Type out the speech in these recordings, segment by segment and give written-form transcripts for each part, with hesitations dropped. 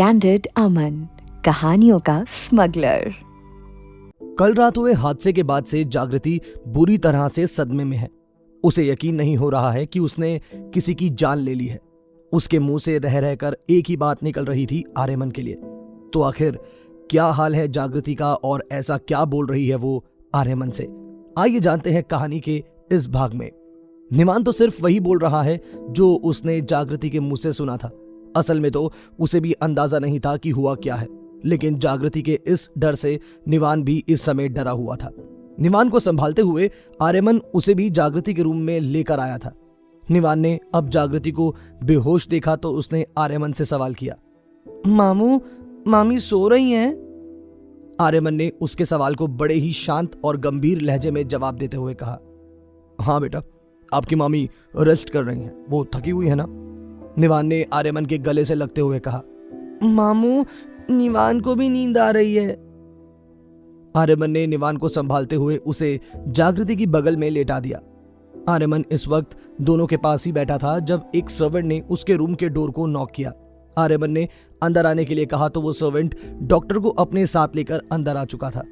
Candid अमन, कहानियों का smuggler. कल रात हुए हादसे के बाद से जागृति बुरी तरह से सदमे में है। उसे यकीन नहीं हो रहा है कि उसने किसी की जान ले ली है। उसके मुंह से रह रहकर एक ही बात निकल रही थी आर्यमन के लिए। तो आखिर क्या हाल है जागृति का और ऐसा क्या बोल रही है वो आर्यमन से? आइए जानते हैं कहानी के इस भाग में। निवान तो सिर्फ वही बोल रहा है जो उसने जागृति के मुंह से सुना था। असल में तो उसे भी अंदाजा नहीं था कि हुआ क्या है, लेकिन जागृति के इस डर से निवान भी इस समय डरा हुआ था। निवान को संभालते हुए आर्यमन उसे भी जागृति के रूम में लेकर आया था। निवान ने अब जागृति को बेहोश देखा तो उसने आर्यमन से सवाल किया, मामू, मामी सो रही हैं? आर्यमन ने उसके सवाल को बड़े ही शांत और गंभीर लहजे में जवाब देते हुए कहा, हाँ बेटा, आपकी मामी रेस्ट कर रही हैं, वो थकी हुई है ना? निवान ने आर्यमन के गले से लगते हुए कहा, मामू, निवान को भी नींद आ रही है। आर्यमन ने निवान को संभालते हुए उसे जागृति की बगल में लेटा दिया। आर्यमन इस वक्त दोनों के पास ही बैठा था जब एक सर्वेंट ने उसके रूम के डोर को नॉक किया। आर्यमन ने अंदर आने के लिए कहा तो वो सर्वेंट डॉक्टर को अपने साथ लेकर अंदर आ चुका था।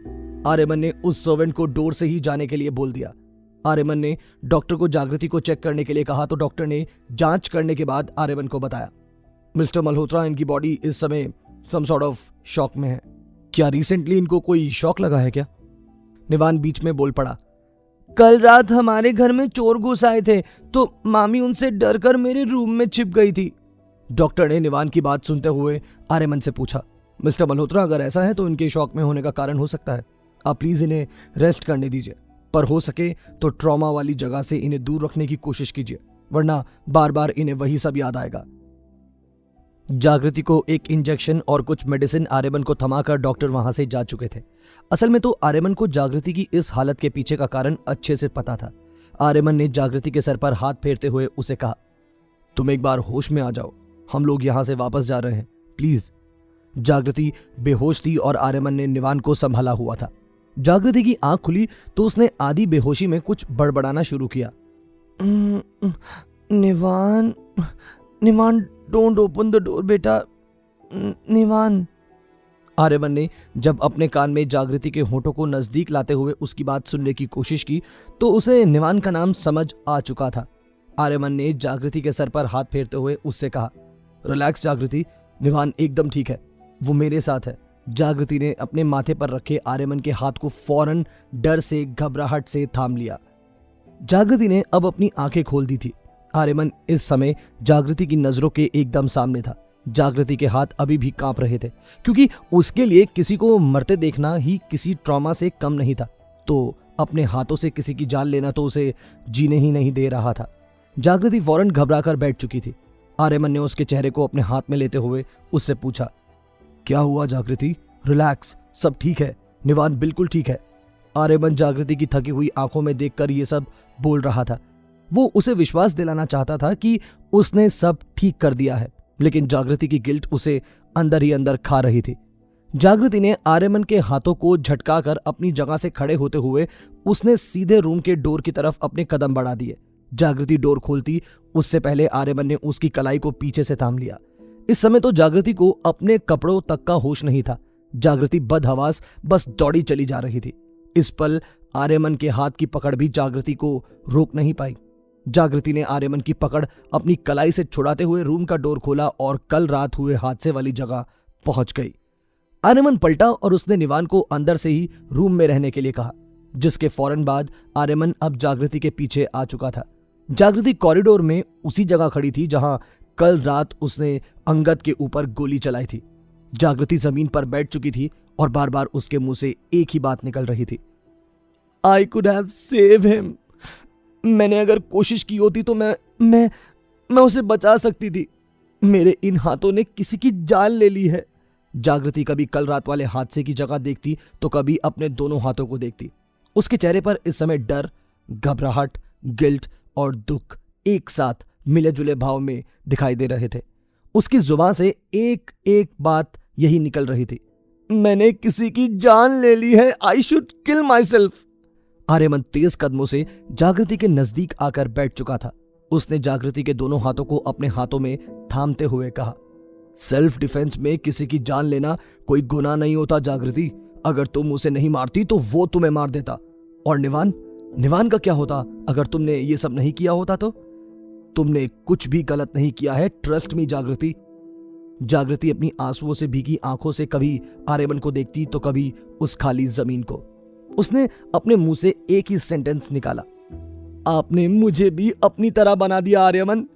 आर्यमन ने उस सर्वेंट को डोर से ही जाने के लिए बोल दिया। आर्यमन ने डॉक्टर को जागृति को चेक करने के लिए कहा तो डॉक्टर ने जांच करने के बाद आर्यमन को बताया, मिस्टर मल्होत्रा, इनकी बॉडी इस समय सम सॉर्ट ऑफ शॉक में है। क्या रिसेंटली इनको कोई शॉक लगा है क्या? निवान बीच में बोल पड़ा, कल रात हमारे घर में चोर घुस आए थे तो मामी उनसे डरकर मेरे रूम में छिप गई थी। डॉक्टर ने निवान की बात सुनते हुए आर्यमन से पूछा, मिस्टर मल्होत्रा, अगर ऐसा है तो इनके शॉक में होने का कारण हो सकता है। आप प्लीज इन्हें रेस्ट करने दीजिए, पर हो सके तो ट्रॉमा वाली जगह से इन्हें दूर रखने की कोशिश कीजिए, वरना बार बार इन्हें वही सब याद आएगा। जागृति को एक इंजेक्शन और कुछ मेडिसिन आर्यमन को थमाकर डॉक्टर वहां से जा चुके थे। असल में तो आर्यमन को जागृति की इस हालत के पीछे का कारण अच्छे से पता था। आर्यमन ने जागृति के सर पर हाथ फेरते हुए उसे कहा, तुम एक बार होश में आ जाओ, हम लोग यहां से वापस जा रहे हैं, प्लीज। जागृति बेहोश थी और आर्यमन ने निवान को संभाला हुआ था। जागृति की आंख खुली तो उसने आधी बेहोशी में कुछ बड़बड़ाना शुरू किया, निवान, निवान, डोंट ओपन द डोर बेटा, निवान। आर्यमन ने जब अपने कान में जागृति के होठों को नजदीक लाते हुए उसकी बात सुनने की कोशिश की तो उसे निवान का नाम समझ आ चुका था। आर्यमन ने जागृति के सर पर हाथ फेरते हुए उससे कहा, रिलैक्स जागृति, निवान एकदम ठीक है, वो मेरे साथ है। जागृति ने अपने माथे पर रखे आर्यमन के हाथ को फौरन डर से, घबराहट से थाम लिया। जागृति ने अब अपनी आंखें खोल दी थी। आर्यमन इस समय जागृति की नजरों के एकदम सामने था। जागृति के हाथ अभी भी कांप रहे थे, क्योंकि उसके लिए किसी को मरते देखना ही किसी ट्रॉमा से कम नहीं था। तो अपने हाथों से किसी की जान लेना तो उसे जीने ही नहीं दे रहा था। जागृति फौरन घबराकर बैठ चुकी थी। आर्यमन ने उसके चेहरे को अपने हाथ में लेते हुए उससे पूछा, क्या हुआ जागृति? रिलैक्स, सब ठीक है, निवान बिल्कुल ठीक है। आर्यमन जागृति की थकी हुई आंखों में देखकर ये सब बोल रहा था। वो उसे विश्वास दिलाना चाहता था कि उसने सब ठीक कर दिया है, लेकिन जागृति की गिल्ट उसे अंदर ही अंदर खा रही थी। जागृति ने आर्यमन के हाथों को झटकाकर अपनी जगह से खड़े होते हुए उसने सीधे रूम के डोर की तरफ अपने कदम बढ़ा दिए। जागृति डोर खोलती उससे पहले आर्यमन ने उसकी कलाई को पीछे से थाम लिया। इस समय तो जागृति को अपने कपड़ों तक का होश नहीं था। जागृति बदहवास बस दौड़ी चली जा रही थी। इस पल आर्यमन के हाथ की पकड़ भी जागृति को रोक नहीं पाई। जागृति ने आर्यमन की पकड़ अपनी कलाई से छुड़ाते हुए रूम का डोर खोला और कल रात हुए हादसे वाली जगह पहुंच गई। आर्यमन पलटा और उसने निवान को अंदर से ही रूम में रहने के लिए कहा, जिसके फौरन बाद आर्यमन अब जागृति के पीछे आ चुका था। जागृति कॉरिडोर में उसी जगह खड़ी थी जहां कल रात उसने अंगद के ऊपर गोली चलाई थी। जागृति जमीन पर बैठ चुकी थी और बार बार उसके मुंह से एक ही बात निकल रही थी, I could have save him. मैंने अगर कोशिश की होती तो मैं उसे बचा सकती थी। मेरे इन हाथों ने किसी की जान ले ली है। जागृति कभी कल रात वाले हादसे की जगह देखती तो कभी अपने दोनों हाथों को देखती। उसके चेहरे पर इस समय डर, घबराहट, गिल्ट और दुख एक साथ मिले जुले भाव में दिखाई दे रहे थे। उसकी जुबान से एक एक बात यही निकल रही थी, मैंने किसी की जान ले ली है, I should kill myself. Aryaman तेज कदमों से जागृति के नजदीक आकर बैठ चुका था। उसने जागृति के दोनों हाथों को अपने हाथों में थामते हुए कहा, सेल्फ डिफेंस में किसी की जान लेना कोई गुनाह नहीं होता जागृति। अगर तुम उसे नहीं मारती तो वो तुम्हें मार देता। और निवान, निवान का क्या होता अगर तुमने ये सब नहीं किया होता तो? तुमने कुछ भी गलत नहीं किया है, ट्रस्ट मी जागृति। जागृति अपनी आंसुओं से भीगी आंखों से कभी आर्यमन को देखती तो कभी उस खाली जमीन को। उसने अपने मुंह से एक ही सेंटेंस निकाला, आपने मुझे भी अपनी तरह बना दिया आर्यमन।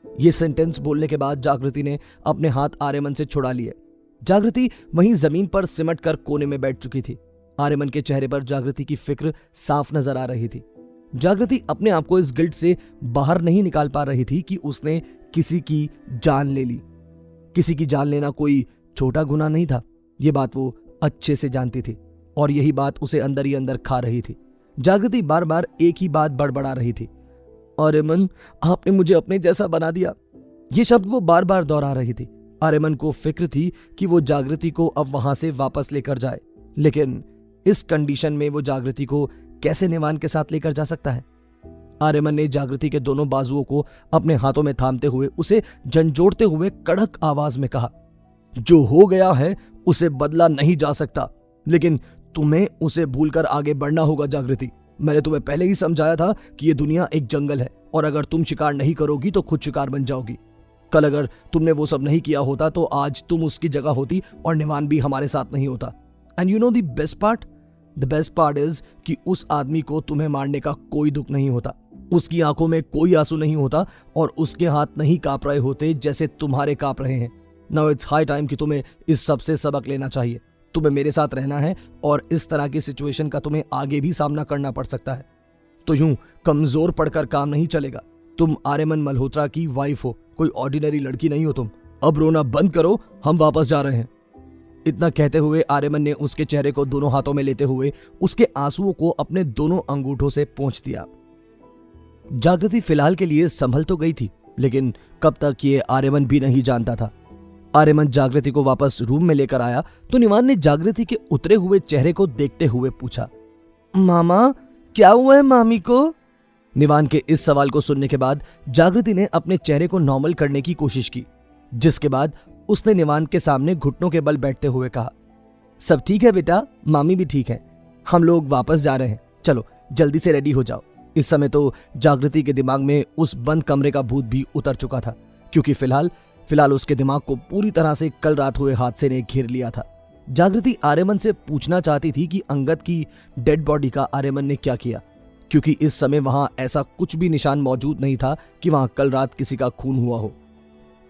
ये सेंटेंस बोलने के बाद जागृति ने अपने हाथ आर्यमन से छुड़ा लिए। जागृति वहीं जमीन पर सिमट कर कोने में बैठ चुकी थी। आर्यमन के चेहरे पर जागृति की फिक्र साफ नजर आ रही थी। जागृति अपने आप को इस गिल्ट से बाहर नहीं निकाल पा रही थी कि उसने किसी की जान ले ली। किसी की जान लेना कोई छोटा गुनाह नहीं था, ये बात वो अच्छे से जानती थी और यही बात उसे अंदर ही अंदर खा रही थी। जागृति बार बार एक ही बात बड़बड़ा रही थी, आर्यमन आपने मुझे अपने जैसा बना दिया। ये शब्द वो बार बार दोहरा रही थी। आर्यमन को फिक्र थी कि वो जागृति को अब वहां से वापस लेकर जाए, लेकिन इस कंडीशन में वो जागृति को कैसे निवान के साथ लेकर जा सकता है? आर्यमन ने जागृति के दोनों बाजुओं को अपने हाथों में थामते हुए उसे झंझोड़ते हुए कड़क आवाज में कहा, जो हो गया है उसे बदला नहीं जा सकता, लेकिन तुम्हें उसे भूलकर आगे बढ़ना होगा जागृति। मैंने तुम्हें पहले ही समझाया था कि ये दुनिया एक जंगल है और अगर तुम शिकार नहीं करोगी तो खुद शिकार बन जाओगी। कल अगर तुमने वो सब नहीं किया होता तो आज तुम उसकी जगह होती और निवान भी हमारे साथ नहीं होता। And you know the best part? The best part is कि उस आदमी को तुम्हें मारने का कोई दुख नहीं होता, उसकी आंखों में कोई आंसू नहीं होता और उसके हाथ नहीं कांप रहे होते जैसे तुम्हारे कांप रहे हैं। नाउ इट्स हाई टाइम कि तुम्हें इस सब से सबक लेना चाहिए। तुम्हें मेरे साथ रहना है और इस तरह की सिचुएशन का तुम्हें आगे भी सामना करना पड़ सकता है। तो यूं कमजोर पड़कर काम नहीं चलेगा। तुम आर्यमन मल्होत्रा की वाइफ हो, कोई ऑर्डिनरी लड़की नहीं हो तुम। अब रोना बंद करो, हम वापस जा रहे हैं। इतना कहते हुए आर्यमन ने उसके चेहरे को दोनों हाथों में लेते हुए उसके आंसुओं को अपने दोनों अंगूठों से पोंछ दिया। जागृति फिलहाल के लिए संभल तो गई थी, लेकिन कब तक ये आर्यमन भी नहीं जानता था। आर्यमन जागृति को वापस रूम में लेकर आया तो निवान ने जागृति के उतरे हुए चेहरे को देखते हुए पूछा, मामा क्या हुआ है मामी को? निवान के इस सवाल को सुनने के बाद जागृति ने अपने चेहरे को नॉर्मल करने की कोशिश की, जिसके बाद उसने निवान के सामने घुटनों के बल बैठते हुए कहा, सब ठीक है बेटा, मामी भी ठीक है, हम लोग वापस जा रहे हैं, चलो जल्दी से रेडी हो जाओ। इस समय तो जागृति के दिमाग में उस बंद कमरे का भूत भी उतर चुका था, क्योंकि फिलहाल उसके दिमाग को पूरी तरह से कल रात हुए हादसे ने घेर लिया था। जागृति आर्यमन से पूछना चाहती थी कि अंगद की डेड बॉडी का आर्यमन ने क्या किया, क्योंकि इस समय वहां ऐसा कुछ भी निशान मौजूद नहीं था कि वहां कल रात किसी का खून हुआ हो।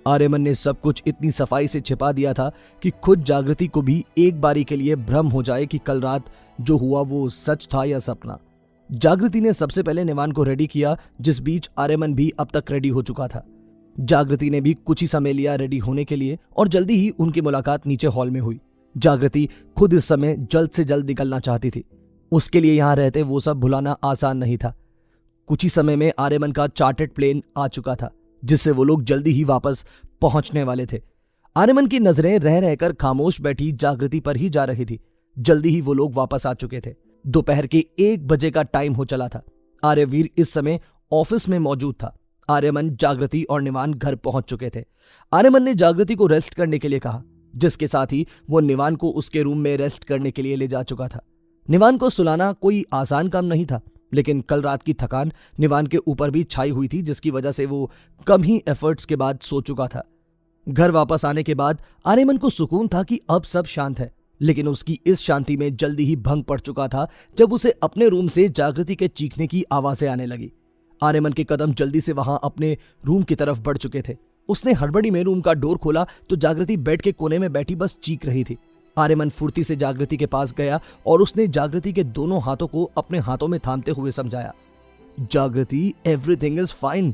आर्यमन ने सब कुछ इतनी सफाई से छिपा दिया था कि खुद जागृति को भी एक बारी के लिए भ्रम हो जाए कि कल रात जो हुआ वो सच था या सपना। जागृति ने सबसे पहले निवान को रेडी किया, जिस बीच आर्यमन भी अब तक रेडी हो चुका था। जागृति ने भी कुछ ही समय लिया रेडी होने के लिए और जल्दी ही उनकी मुलाकात नीचे हॉल में हुई। जागृति खुद इस समय जल्द से जल्द निकलना चाहती थी। उसके लिए यहां रहते वो सब भुलाना आसान नहीं था। कुछ ही समय में आर्यमन का चार्टर्ड प्लेन आ चुका था, जिससे वो लोग जल्दी ही वापस पहुंचने वाले थे। आर्यमन की नजरें रह रहकर खामोश बैठी जागृति पर ही जा रही थी। जल्दी ही वो लोग वापस आ चुके थे। दोपहर के 1 बजे का टाइम हो चला था। आर्यवीर इस समय ऑफिस में मौजूद था। आर्यमन, जागृति और निवान घर पहुंच चुके थे। आर्यमन ने जागृति को रेस्ट करने के लिए कहा, जिसके साथ ही वो निवान को उसके रूम में रेस्ट करने के लिए ले जा चुका था। निवान को सुलाना कोई आसान काम नहीं था, लेकिन कल रात की थकान निवान के ऊपर भी छाई हुई थी, जिसकी वजह से वो कम ही एफर्ट्स के बाद सो चुका था। घर वापस आने के बाद आर्यमन को सुकून था कि अब सब शांत है, लेकिन उसकी इस शांति में जल्दी ही भंग पड़ चुका था जब उसे अपने रूम से जागृति के चीखने की आवाजें आने लगी। आर्यमन के कदम जल्दी से वहां अपने रूम की तरफ बढ़ चुके थे। उसने हड़बड़ी में रूम का डोर खोला तो जागृति बेड के कोने में बैठी बस चीख रही थी। आर्यमन फुर्ती से जागृति के पास गया और उसने जागृति के दोनों हाथों को अपने हाथों में थामते हुए समझाया, जागृति एवरीथिंग इज फाइन।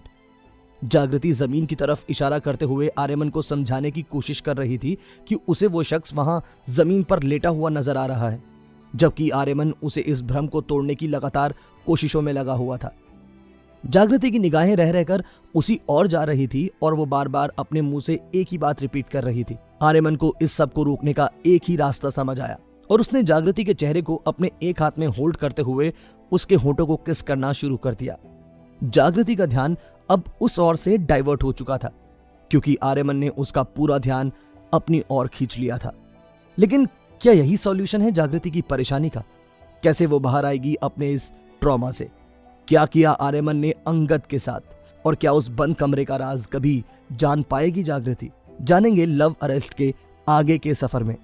जागृति जमीन की तरफ इशारा करते हुए आर्यमन को समझाने की कोशिश कर रही थी कि उसे वो शख्स वहां जमीन पर लेटा हुआ नजर आ रहा है, जबकि आर्यमन उसे इस भ्रम को तोड़ने की लगातार कोशिशों में लगा हुआ था। जागृति की निगाहें रह रहकर उसी ओर जा रही थी और वो बार बार अपने मुंह से एक ही बात रिपीट कर रही थी। आर्यमन को इस सब को रोकने का एक ही रास्ता समझ आया और उसने जागृति के चेहरे को अपने एक हाथ में होल्ड करते हुए उसके होठों को किस करना शुरू कर दिया। जागृति का ध्यान अब उस ओर से डाइवर्ट हो चुका था। क्योंकि आर्यमन ने उसका पूरा ध्यान अपनी ओर खींच लिया था। लेकिन क्या यही सॉल्यूशन है जागृति की परेशानी का? कैसे वो बाहर आएगी अपने इस ट्रॉमा से? क्या किया आर्यमन ने अंगद के साथ, और क्या उस बंद कमरे का राज कभी जान पाएगी जागृति? जानेंगे लव अरेस्ट के आगे के सफर में।